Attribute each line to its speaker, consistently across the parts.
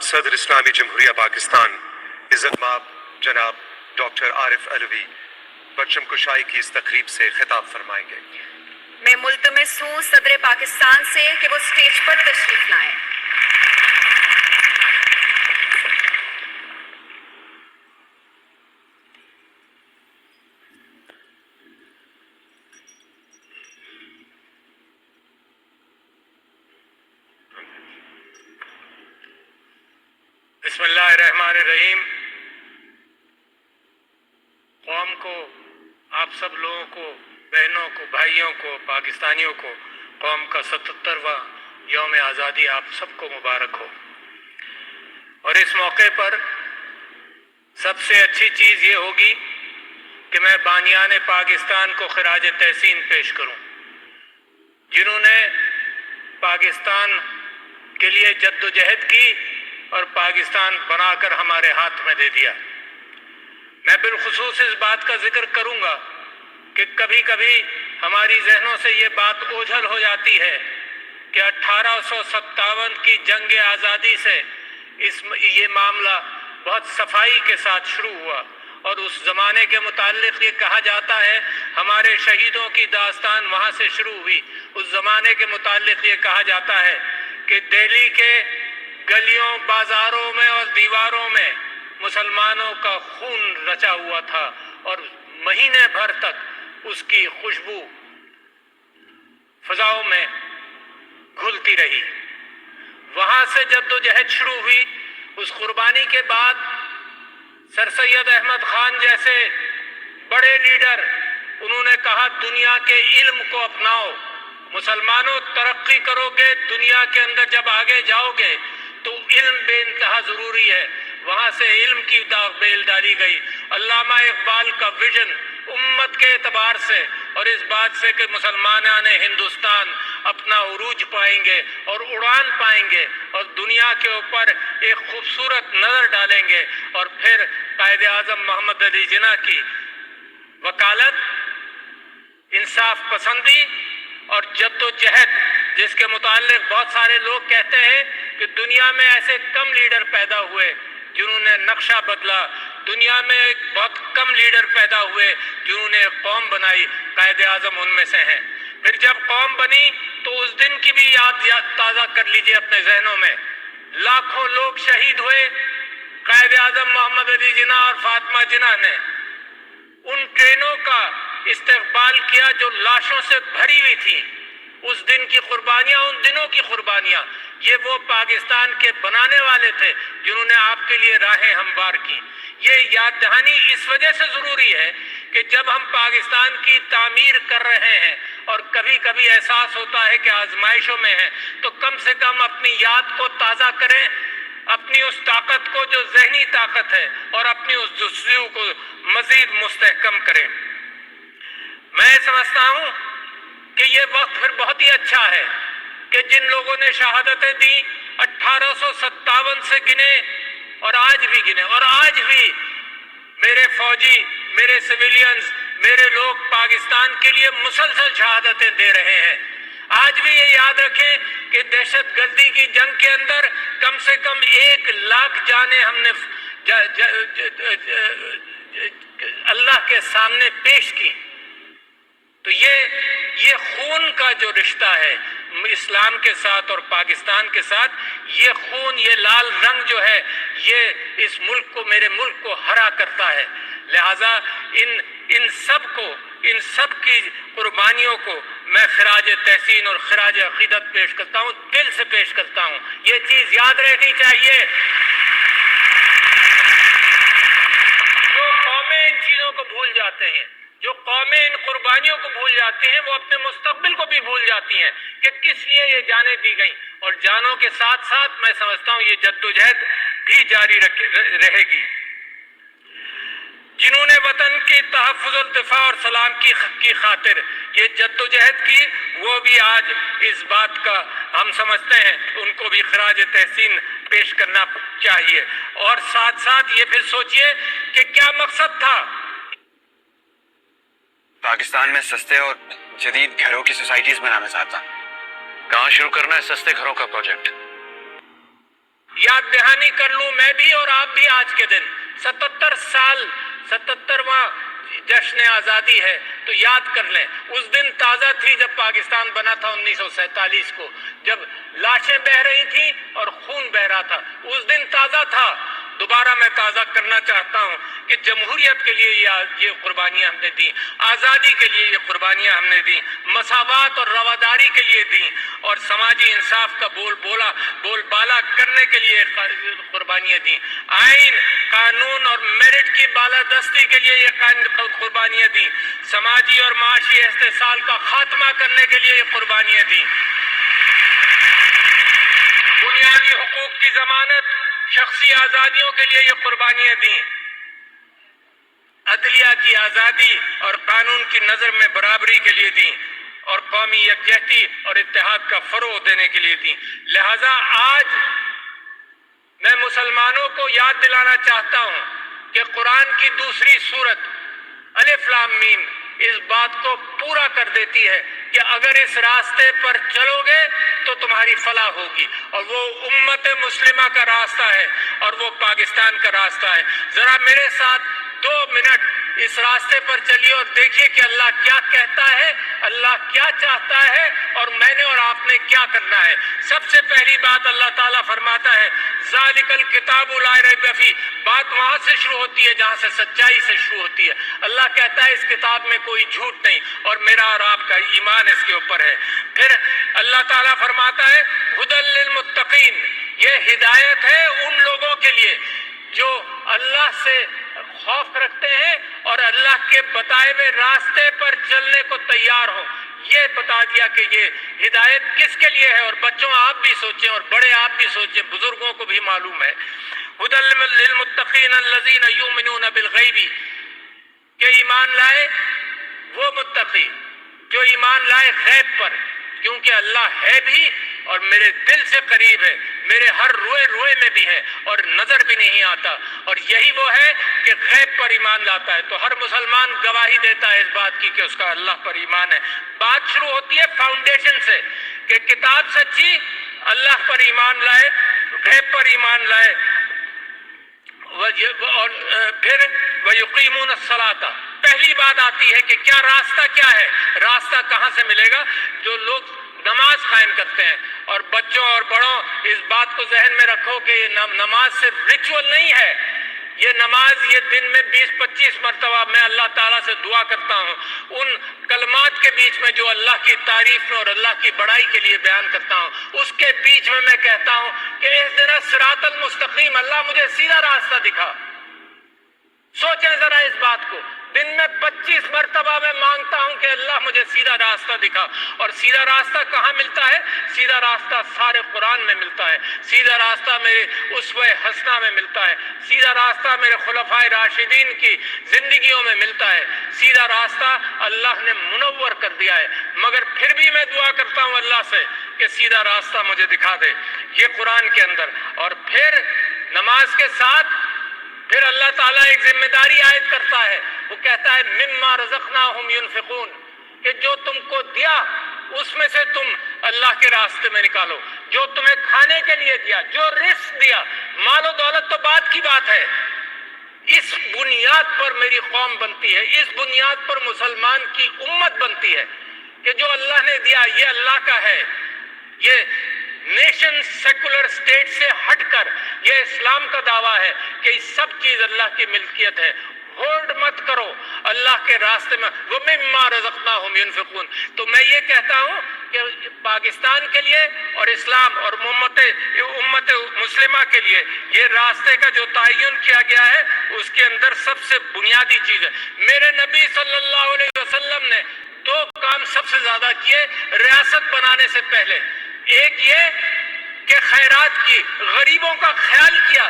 Speaker 1: सदर इस्लामी जमहूरिया पाकिस्तान इज़्ज़त माब जनाब डॉक्टर आरिफ अलवी परचम कुशाई की इस तकरीब से खिताब फरमाएंगे।
Speaker 2: मैं मुल्तमिस हूँ सदर पाकिस्तान से कि वो स्टेज पर तशरीफ लाएं।
Speaker 3: बिस्मिल्लाहिर्रहमानिर्रहीम। कौम को, आप सब लोगों को, बहनों को, भाइयों को, पाकिस्तानियों को कौम का 77वां यौम आज़ादी आप सबको मुबारक हो। और इस मौके पर सबसे अच्छी चीज़ ये होगी कि मैं बानियान पाकिस्तान को खिराज तहसीन पेश करूं, जिन्होंने पाकिस्तान के लिए जद्दोजहद की और पाकिस्तान बनाकर हमारे हाथ में दे दिया। मैं बिलखुसूस इस बात का जिक्र करूंगा कि कभी कभी हमारी जहनों से ये बात ओझल हो जाती है कि 1857 की जंग आज़ादी से ये मामला बहुत सफाई के साथ शुरू हुआ और उस ज़माने के मुताल्लिक़ ये कहा जाता है, हमारे शहीदों की दास्तान वहाँ से शुरू हुई। उस ज़माने के मुताल्लिक़ ये कहा जाता है कि दिल्ली के गलियों, बाज़ारों में और दीवारों में मुसलमानों का खून रचा हुआ था और महीने भर तक उसकी खुशबू फ़ज़ाओं में घुलती रही। वहाँ से जद्दोजहद शुरू हुई। उस कुर्बानी के बाद सर सैयद अहमद खान जैसे बड़े लीडर, उन्होंने कहा दुनिया के इल्म को अपनाओ, मुसलमानों तरक्की करोगे, दुनिया के अंदर जब आगे जाओगे तो इल्म बेइंतहा ज़रूरी है। वहाँ से इल्म की बेल डाली गई। अल्लामा इकबाल का विजन उम्मत के एतबार से और इस बात से कि मुसलमानान हिंदुस्तान अपना उरूज पाएंगे और उड़ान पाएंगे और दुनिया के ऊपर एक खूबसूरत नज़र डालेंगे। और फिर कायद आज़म मोहम्मद अली जिन्ना की वकालत, इंसाफ पसंदी और जद्दोजहद, जिसके मुताल्लिक़ बहुत सारे लोग कहते हैं कि दुनिया में ऐसे कम लीडर पैदा हुए जिन्होंने नक्शा बदला, दुनिया में एक बहुत कम लीडर पैदा हुए जिन्होंने कौम बनाई, कायद आज़म उनमें से हैं। फिर जब कौम बनी तो उस दिन की भी याद ताज़ा कर लीजिए अपने जहनों में। लाखों लोग शहीद हुए, कायद आज़म मोहम्मद अली जिन्ना और फातिमा जिन्ना ने उन ट्रेनों का इस्तेकबाल किया जो लाशों से भरी हुई थी। उस दिन की कुर्बानियां, उन दिनों की कुर्बानियां, ये वो पाकिस्तान के बनाने वाले थे जिन्होंने आपके लिए राहें हमवार की। ये याद दहानी इस वजह से ज़रूरी है कि जब हम पाकिस्तान की तामीर कर रहे हैं और कभी कभी एहसास होता है कि आजमाइशों में है, तो कम से कम अपनी याद को ताज़ा करें, अपनी उस ताकत को जो जहनी ताकत है और अपनी उस जुस्सू को मज़ीद मुस्तहकम करें। मैं समझता हूँ कि ये वक्त फिर बहुत ही अच्छा है कि जिन लोगों ने शहादतें दी 1857 से गिने और आज भी गिने, और आज भी मेरे फौजी, मेरे सिविलियंस, मेरे लोग पाकिस्तान के लिए मुसलसल शहादतें दे रहे हैं। आज भी ये याद रखें कि दहशतगर्दी की जंग के अंदर कम से कम 1 लाख जानें हमने अल्लाह के सामने पेश की। तो ये खून का जो रिश्ता है इस्लाम के साथ और पाकिस्तान के साथ, ये खून, ये लाल रंग जो है, ये इस मुल्क को, मेरे मुल्क को हरा करता है। लिहाजा इन सब की कुर्बानियों को मैं खिराज तहसीन और खिराज अकीदत पेश करता हूँ, दिल से पेश करता हूँ। ये चीज़ याद रहनी चाहिए। जो कौमें इन चीज़ों को भूल जाते हैं, जो कौमें इन कुर्बानियों को भूल जाती हैं, वो अपने मुस्तकबिल को भी भूल जाती हैं कि किस लिए ये जानें दी गई। और जानों के साथ साथ मैं समझता हूँ ये जद्दोजहद भी जारी रहेगी। जिन्होंने वतन की तहफ़्फ़ुज़, दिफ़ा और सलामती की खातिर ये जद्दोजहद की, वो भी आज इस बात का हम समझते हैं उनको भी खिराज तहसीन पेश करना चाहिए। और साथ साथ ये फिर सोचिए कि क्या मकसद था।
Speaker 4: पाकिस्तान में सस्ते और जदीद घरों की सोसाइटीज बनाना चाहता।
Speaker 5: कहाँ शुरू करना है सस्ते घरों का प्रोजेक्ट?
Speaker 3: याद दहानी कर लूं मैं भी और आप भी आज के दिन 77 साल 77वां जश्न आज़ादी है तो याद कर लें। उस दिन ताज़ा थी जब पाकिस्तान बना था 1947 को, जब लाशें बह रही थी और खून बह रहा था, उस दिन ताज़ा था। दोबारा मैं ताज़ा करना चाहता हूँ कि जमहूरियत के लिए ये कुर्बानियाँ हमने दी, आज़ादी के लिए ये कुर्बानियाँ हमने दी, मसावात और रवादारी के लिए दी, और समाजी इंसाफ का बोलबाला करने के लिए कुर्बानियाँ दी, आइन कानून और मेरिट की बालादस्ती के लिए ये कुर्बानियाँ दी, समाजी और माशी इस्तेसाल का खात्मा करने के लिए ये कुर्बानियाँ दी, बुनियादी हुकूक की जमानत, शख्सी आजादियों के लिए ये कुर्बानियां दी, अदलिया की आजादी और कानून की नजर में बराबरी के लिए दी, और कौमी यकजहती और इत्तेहाद का फरोग देने के लिए दी। लिहाजा आज मैं मुसलमानों को याद दिलाना चाहता हूं कि कुरान की दूसरी सूरत अलिफ लाम मीम इस बात को पूरा कर देती है कि अगर इस रास्ते पर चलोगे तो तुम्हारी फलाह होगी, और वो उम्मत मुस्लिमा का रास्ता है और वो पाकिस्तान का रास्ता है। जरा मेरे साथ 2 मिनट इस रास्ते पर चलिए और देखिए कि अल्लाह क्या कहता है, अल्लाह क्या चाहता है और मैंने और आपने क्या करना है। सबसे पहली बात अल्लाह ताला फरमाता है ज़ालिकल किताबु ला रैब फीह, बात वहां से शुरू होती है जहां से सच्चाई से शुरू होती है। अल्लाह कहता है इस किताब में कोई झूठ नहीं और मेरा और आपका ईमान इसके ऊपर है। फिर अल्लाह ताला फरमाता है हुदल लिल मुत्तकीन, ये हिदायत है उन लोगों के लिए जो अल्लाह से खौफ रखते हैं और अल्लाह के बताए हुए रास्ते पर चलने को तैयार हो। ये बता दिया कि ये हिदायत किसके लिए है, और बच्चों आप भी सोचें और बड़े आप भी सोचें, बुजुर्गों को भी मालूम है। हुदल लिल मुत्तकीन अल्लज़ीना युमिनून बिल गैबी, के ईमान लाए वो मुत्तकी जो ईमान लाए गैब पर, क्योंकि अल्लाह है भी और मेरे दिल से करीब है, मेरे हर रोए में भी है और नजर भी नहीं आता, और यही वो है कि गैब पर ईमान लाता है। तो हर मुसलमान गवाही देता है इस बात की कि उसका अल्लाह पर ईमान है। बात शुरू होती है फाउंडेशन से कि किताब सच्ची, अल्लाह पर ईमान लाए, गैब पर ईमान लाए, और फिर वयुकीमून अस्सलाता। पहली बात आती है कि क्या रास्ता क्या है, रास्ता कहाँ से मिलेगा? जो लोग नमाज कायम करते हैं, और बच्चों और बड़ों इस बात को जहन में रखो कि ये नमाज सिर्फ रिचुअल नहीं है, ये नमाज ये दिन में 20-25 मरतबा मैं अल्लाह ताला से दुआ करता हूँ, उन कलमात के बीच में जो अल्लाह की तारीफ में और अल्लाह की बड़ाई के लिए बयान करता हूँ, उसके बीच में मैं कहता हूँ कि इहदिना सिरातल मुस्तकीम, अल्लाह मुझे सीधा रास्ता दिखा। सोचें जरा इस बात को, दिन में 25 मरतबा मैं मांगता हूं कि अल्लाह मुझे सीधा रास्ता दिखा। और सीधा रास्ता कहाँ मिलता है? सीधा रास्ता सारे कुरान में मिलता है, सीधा रास्ता मेरे उसवे हसना में मिलता है, सीधा रास्ता मेरे खुलफाए राशिदीन की जिंदगियों में मिलता है, सीधा रास्ता अल्लाह ने मुनव्वर कर दिया है। मगर फिर भी मैं दुआ करता हूँ अल्लाह से कि सीधा रास्ता मुझे दिखा दे, ये कुरान के अंदर। और फिर नमाज के साथ फिर अल्लाह ताला एक जिम्मेदारी आयद करता है, वो कहता है मिम्मा रज़क़नाहुम युनफ़िक़ून, कि जो तुमको दिया उसमें से तुम अल्लाह के रास्ते में निकालो, जो तुम्हें खाने के लिए दिया, जो रिस्क दिया, मालो दौलत तो बात की बात है, इस बुनियाद पर मेरी कौम बनती है, इस बुनियाद पर मुसलमान की उम्मत बनती है कि जो अल्लाह ने दिया ये अल्लाह का है। ये नेशन सेकुलर स्टेट से हटकर ये इस्लाम का दावा है कि सब चीज अल्लाह की मिल्कियत है। होल्ड मत करो अल्लाह के रास्ते में, वो मिम्मा रज़क़नाहुम युनफ़िक़ून। तो मैं ये कहता हूँ कि पाकिस्तान के लिए और इस्लाम और उम्मत मुस्लिमा के लिए ये रास्ते का जो तयन किया गया है उसके अंदर सबसे बुनियादी चीज है। मेरे नबी सल्लल्लाहु अलैहि वसल्लम ने 2 काम सबसे ज्यादा किए रियासत बनाने से पहले। एक ये कि खैरात की, गरीबों का ख्याल किया।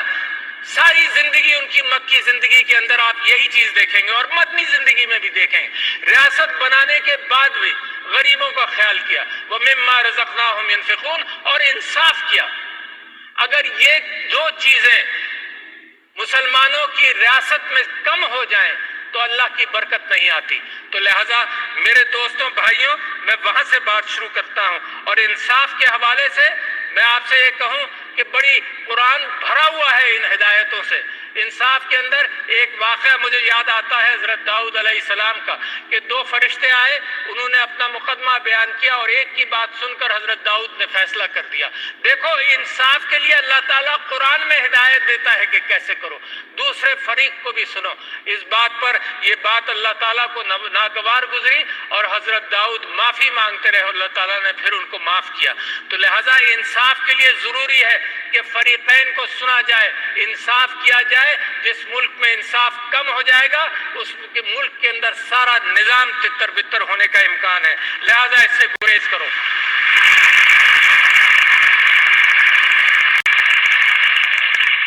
Speaker 3: सारी जिंदगी उनकी मक्की जिंदगी के अंदर आप यही चीज देखेंगे और मदनी जिंदगी में भी देखेंगे। रियासत बनाने के बाद भी गरीबों का ख्याल किया, वो मिम्मा रज़क़नाहुम युनफ़िक़ून, और इंसाफ किया। अगर ये 2 चीजें मुसलमानों की रियासत में कम हो जाएं तो अल्लाह की बरकत नहीं आती। तो लिहाजा मेरे दोस्तों भाइयों, मैं वहां से बात शुरू करता हूं और इंसाफ के हवाले से मैं आपसे ये कहूं کہ بڑی قرآن بھرا ہوا ہے ان ہدایتوں سے. انصاف کے اندر ایک واقعہ مجھے یاد آتا ہے حضرت داؤد علیہ السلام کا کہ 2 فرشتے آئے, انہوں نے اپنا مقدمہ بیان کیا اور ایک کی بات سن کر حضرت داؤد نے فیصلہ کر دیا. دیکھو انصاف کے لیے اللہ تعالیٰ قرآن میں ہدایت دیتا ہے کہ کیسے کرو, دوسرے فریق کو بھی سنو. اس بات پر یہ بات اللہ تعالیٰ کو ناگوار گزری اور حضرت داؤد معافی مانگتے رہے اور اللہ تعالیٰ نے پھر ان کو معاف کیا. تو لہٰذا انصاف کے لیے ضروری ہے کہ فریقین کو سنا جائے, انصاف کیا جائے. جس ملک میں انصاف کم ہو جائے گا اس ملک کے اندر سارا نظام تتر بتر ہونے کا امکان ہے. لہذا اس سے گریز کرو.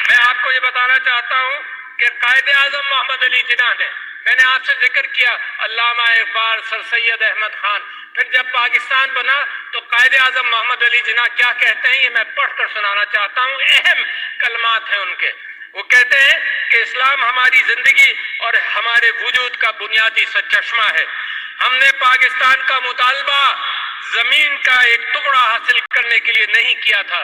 Speaker 3: میں آپ کو یہ بتانا چاہتا ہوں کہ قائد اعظم محمد علی جناح نے, میں نے آپ سے ذکر کیا علامہ اقبال, سر سید احمد خان, پھر جب پاکستان بنا تو قائد اعظم محمد علی جناح کیا کہتے ہیں یہ میں پڑھ کر سنانا چاہتا ہوں. اہم کلمات ہیں ان کے. وہ کہتے ہیں کہ اسلام ہماری زندگی اور ہمارے وجود کا بنیادی سرچشمہ ہے. ہم نے پاکستان کا مطالبہ زمین کا ایک ٹکڑا حاصل کرنے کے لیے نہیں کیا تھا,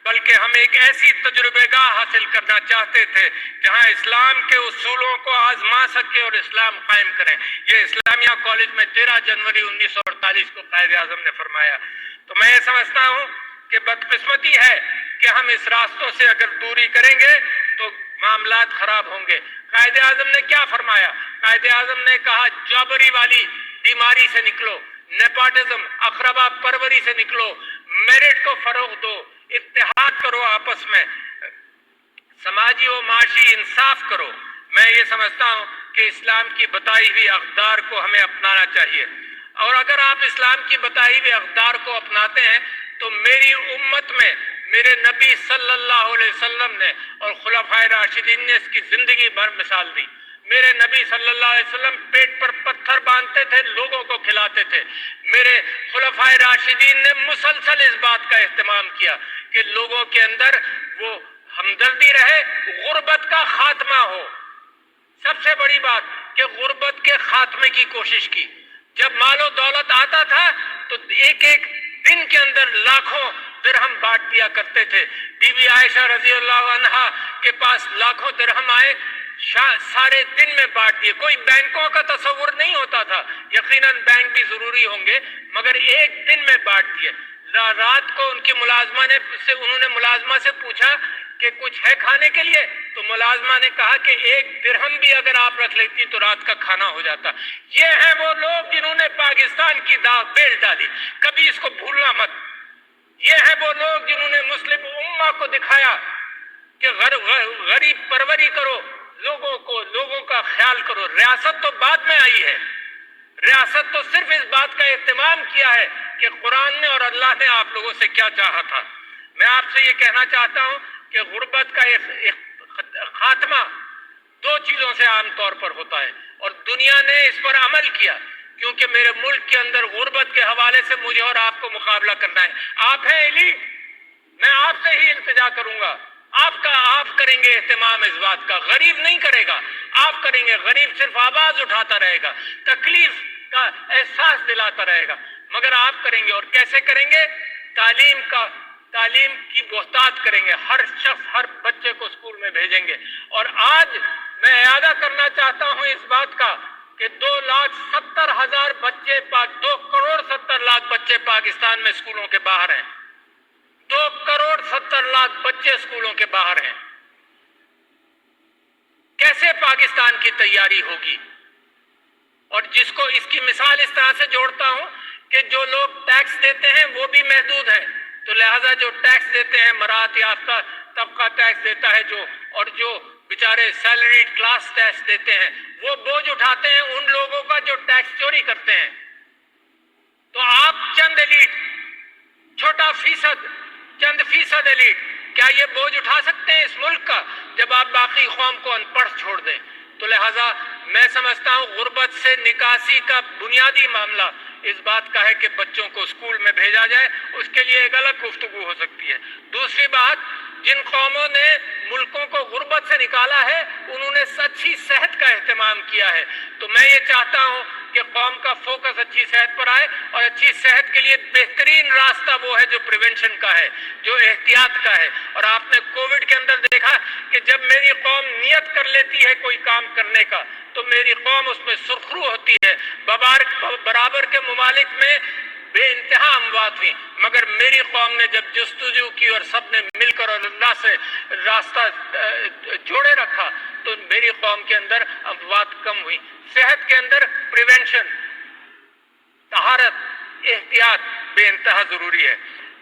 Speaker 3: بلکہ ہم ایک ایسی تجربے گاہ حاصل کرنا چاہتے تھے جہاں اسلام کے اصولوں کو آزما سکے اور اسلام قائم کریں. یہ اسلامیہ کالج میں 13 جنوری 1948 کو قائد اعظم نے فرمایا. تو میں یہ سمجھتا ہوں کہ بدقسمتی ہے کہ ہم اس راستوں سے اگر دوری کریں گے تو معاملات خراب ہوں گے. قائد اعظم نے کیا فرمایا؟ قائد اعظم نے کہا جابری والی بیماری سے نکلو, نیپوٹزم اقربا پروری سے نکلو, میرٹ کو فروغ دو, اتحاد کرو آپس میں, سماجی و معاشی انصاف کرو. میں یہ سمجھتا ہوں کہ اسلام کی بتائی ہوئی اقدار کو ہمیں اپنانا چاہیے, اور اگر آپ اسلام کی بتائی ہوئی اقدار کو اپناتے ہیں تو میری امت میں میرے نبی صلی اللہ علیہ وسلم نے اور خلفائے راشدین نے اس کی زندگی بھر مثال دی. میرے نبی صلی اللہ علیہ وسلم پیٹ پر پتھر باندھتے تھے, لوگوں کو کھلاتے تھے. میرے خلفائے راشدین نے مسلسل اس بات کا اہتمام کیا کہ لوگوں کے اندر وہ ہمدردی رہے, غربت کا خاتمہ ہو. سب سے بڑی بات کہ غربت کے خاتمے کی کوشش کی. جب مال و دولت آتا تھا تو ایک ایک دن کے اندر لاکھوں درہم بانٹ دیا کرتے تھے. بی بی عائشہ رضی اللہ عنہا کے پاس لاکھوں درہم آئے, سارے دن میں بانٹ دیے. کوئی بینکوں کا تصور نہیں ہوتا تھا, یقیناً بینک بھی ضروری ہوں گے, مگر ایک دن میں بانٹ دیے. رات کو ان کی انہوں نے ملازمہ سے پوچھا کہ کچھ ہے کھانے کے لیے, تو ملازمہ نے کہا کہ 1 درہم بھی اگر آپ رکھ لیتی تو رات کا کھانا ہو جاتا. یہ ہیں وہ لوگ جنہوں نے پاکستان کی داغ بیل ڈالی, کبھی اس کو بھولنا مت. یہ ہیں وہ لوگ جنہوں نے مسلم امہ کو دکھایا کہ غریب پروری کرو, لوگوں کا خیال کرو. ریاست تو بعد میں آئی ہے, ریاست تو صرف اس بات کا اہتمام کیا ہے کہ قرآن نے اور اللہ نے آپ لوگوں سے کیا چاہا تھا. میں آپ سے یہ کہنا چاہتا ہوں کہ غربت کا خاتمہ 2 چیزوں سے عام طور پر ہوتا ہے, اور دنیا نے اس پر عمل کیا, کیونکہ میرے ملک کے اندر غربت کے حوالے سے مجھے اور آپ کو مقابلہ کرنا ہے. آپ ہیں ایلیٹ, میں آپ سے ہی التجا کروں گا. آپ کریں گے اہتمام اس بات کا, غریب نہیں کرے گا, آپ کریں گے. غریب صرف آواز اٹھاتا رہے گا, تکلیف کا احساس دلاتا رہے گا, مگر آپ کریں گے. اور کیسے کریں گے؟ تعلیم کی بہتات کریں گے. ہر شخص, ہر بچے کو اسکول میں بھیجیں گے. اور آج میں اعادہ کرنا چاہتا ہوں اس بات کا کہ 2,70,000 بچے 2 کروڑ 70 لاکھ بچے پاکستان میں اسکولوں کے باہر ہیں. 2 کروڑ 70 لاکھ بچے اسکولوں کے باہر ہیں. کیسے پاکستان کی تیاری ہوگی؟ اور جس کو اس کی مثال اس طرح سے جوڑتا ہوں کہ جو لوگ ٹیکس دیتے ہیں وہ بھی محدود ہیں, تو لہٰذا جو ٹیکس دیتے ہیں, مراعات یافتہ طبقہ ٹیکس دیتا ہے اور جو بیچارے سیلری کلاس ٹیکس دیتے ہیں, وہ بوجھ اٹھاتے ہیں ان لوگوں کا جو ٹیکس چوری کرتے ہیں. تو آپ چند ایلیٹ, چھوٹا فیصد, چند فیصد ایلیٹ, کیا یہ بوجھ اٹھا سکتے ہیں اس ملک کا جب آپ باقی قوم کو ان پڑھ چھوڑ دیں؟ تو لہٰذا میں سمجھتا ہوں غربت سے نکاسی کا بنیادی معاملہ اس بات کا ہے کہ بچوں کو اسکول میں بھیجا جائے. اس کے لیے ایک الگ گفتگو ہو سکتی ہے. دوسری بات, جن قوموں نے ملکوں کو غربت سے نکالا ہے انہوں نے اچھی صحت کا اہتمام کیا ہے. تو میں یہ چاہتا ہوں کہ قوم کا فوکس اچھی صحت پر آئے، اور اچھی صحت کے لیے بہترین راستہ وہ ہے جو پریونشن کا ہے، جو احتیاط کا ہے۔ اور آپ نے کووڈ کے اندر دیکھا کہ جب میری قوم نیت کر لیتی ہے کوئی کام کرنے کا تو میری قوم اس میں سرخرو ہوتی ہے۔ برابر کے ممالک میں بے انتہا اموات ہوئی، مگر میری قوم نے جب جستجو کی اور سب نے مل کر اور اللہ سے راستہ جوڑے رکھا تو میری قوم کے اندر اموات کم ہوئی۔ صحت کے اندر پریونشن، طہارت، احتیاط بے انتہا ضروری ہے۔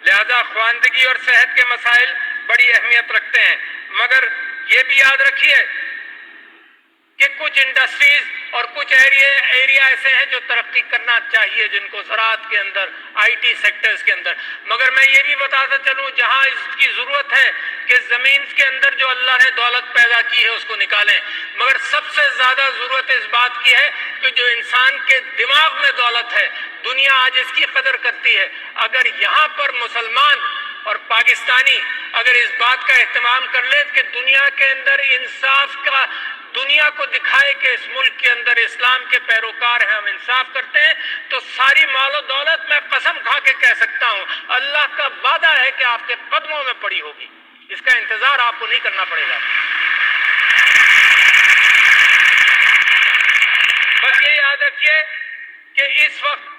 Speaker 3: لہذا خواندگی اور صحت کے مسائل بڑی اہمیت رکھتے ہیں، مگر یہ بھی یاد رکھیے کہ کچھ انڈسٹریز اور کچھ ایریا ایسے ہیں جو ترقی کرنا چاہیے، جن کو زراعت کے اندر، آئی ٹی سیکٹرز کے اندر، مگر میں یہ بھی بتاتا چلوں جہاں اس کی ضرورت ہے کہ زمین کے اندر جو اللہ نے دولت پیدا کی ہے اس کو نکالیں، مگر سب سے زیادہ ضرورت اس بات کی ہے کہ جو انسان کے دماغ میں دولت ہے، دنیا آج اس کی قدر کرتی ہے۔ اگر یہاں پر مسلمان اور پاکستانی اگر اس بات کا اہتمام کر لے کہ دنیا کے اندر انصاف کا، دنیا کو دکھائے کہ اس ملک کے اندر اسلام کے پیروکار ہیں، ہم انصاف کرتے ہیں، تو ساری مال و دولت میں قسم کھا کے کہہ سکتا ہوں اللہ کا وعدہ ہے کہ آپ کے قدموں میں پڑی ہوگی۔ اس کا انتظار آپ کو نہیں کرنا پڑے گا۔ بس یہ یاد رکھیے کہ اس وقت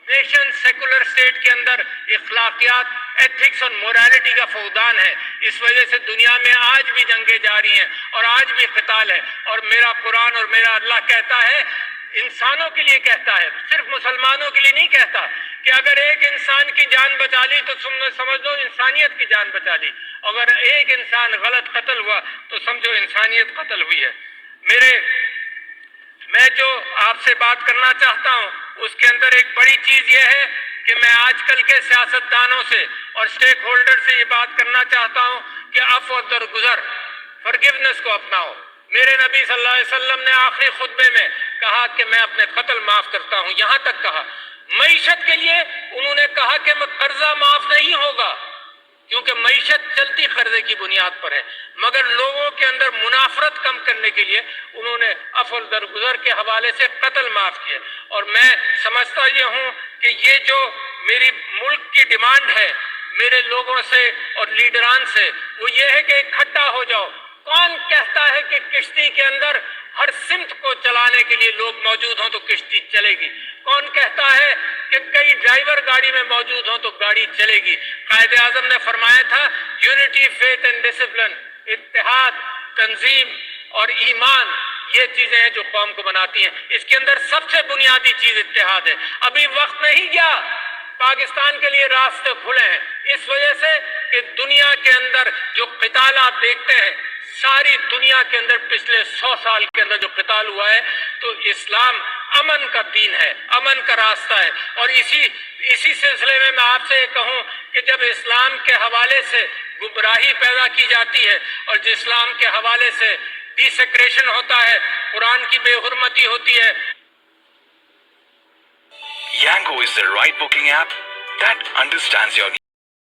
Speaker 3: نیشن سیکولر اسٹیٹ کے اندر اخلاقیات، ایتھکس اور موریلٹی کا فقدان ہے۔ اس وجہ سے دنیا میں آج بھی جنگیں جاری ہیں اور آج بھی قتال ہے، اور میرا قرآن اور میرا اللہ کہتا ہے، انسانوں کے لیے کہتا ہے، صرف مسلمانوں کے لیے نہیں کہتا کہ اگر ایک انسان کی جان بچا لی تو سمجھ لو انسانیت کی جان بچا لی، اگر ایک انسان غلط قتل ہوا تو سمجھو انسانیت قتل ہوئی ہے۔ میں جو آپ سے بات کرنا چاہتا ہوں اس کے اندر ایک بڑی چیز یہ ہے کہ میں آج کل کے سیاستدانوں سے اور سٹیک ہولڈر سے یہ بات کرنا چاہتا ہوں کہ عفو و درگزر، فرگیونس کو اپناؤ۔ میرے نبی صلی اللہ علیہ وسلم نے آخری خطبے میں کہا کہ میں اپنے قتل معاف کرتا ہوں، یہاں تک کہا۔ معیشت کے لیے انہوں نے کہا کہ قرضہ معاف نہیں ہوگا، کیونکہ معیشت چلتی قرضے کی بنیاد پر ہے، مگر لوگوں کے اندر منافرت کم کرنے کے لیے انہوں نے عفو درگزر کے حوالے سے قتل معاف کیے۔ اور میں سمجھتا یہ ہوں کہ یہ جو میری ملک کی ڈیمانڈ ہے میرے لوگوں سے اور لیڈران سے، وہ یہ ہے کہ اکٹھا ہو جاؤ۔ کون کہتا ہے کہ کشتی کے اندر ہر سمت کو چلانے کے لیے لوگ موجود ہوں تو کشتی چلے گی؟ کون کہتا ہے کہ کئی ڈرائیور گاڑی میں موجود ہوں تو گاڑی چلے گی؟ قائد اعظم نے فرمایا تھا یونٹی، فیتھ اینڈ ڈسپلن، اتحاد، تنظیم اور ایمان، یہ چیزیں ہیں جو قوم کو بناتی ہیں۔ اس کے اندر سب سے بنیادی چیز اتحاد ہے۔ ابھی وقت نہیں گیا، پاکستان کے لیے راستے کھلے ہیں، اس وجہ سے کہ دنیا کے اندر جو قتال آپ دیکھتے ہیں، ساری دنیا کے اندر پچھلے 100 سال کے اندر جو قتال ہوا ہے، تو اسلام امن کا دین ہے، امن کا راستہ ہے۔ اور اسی سلسلے میں آپ سے یہ کہوں کہ جب اسلام کے حوالے سے گمراہی پیدا کی جاتی ہے اور جس اسلام کے حوالے سے ڈیسیکریشن ہوتا ہے، قرآن کی بے حرمتی ہوتی ہے۔
Speaker 5: Yango is the right booking app that understands your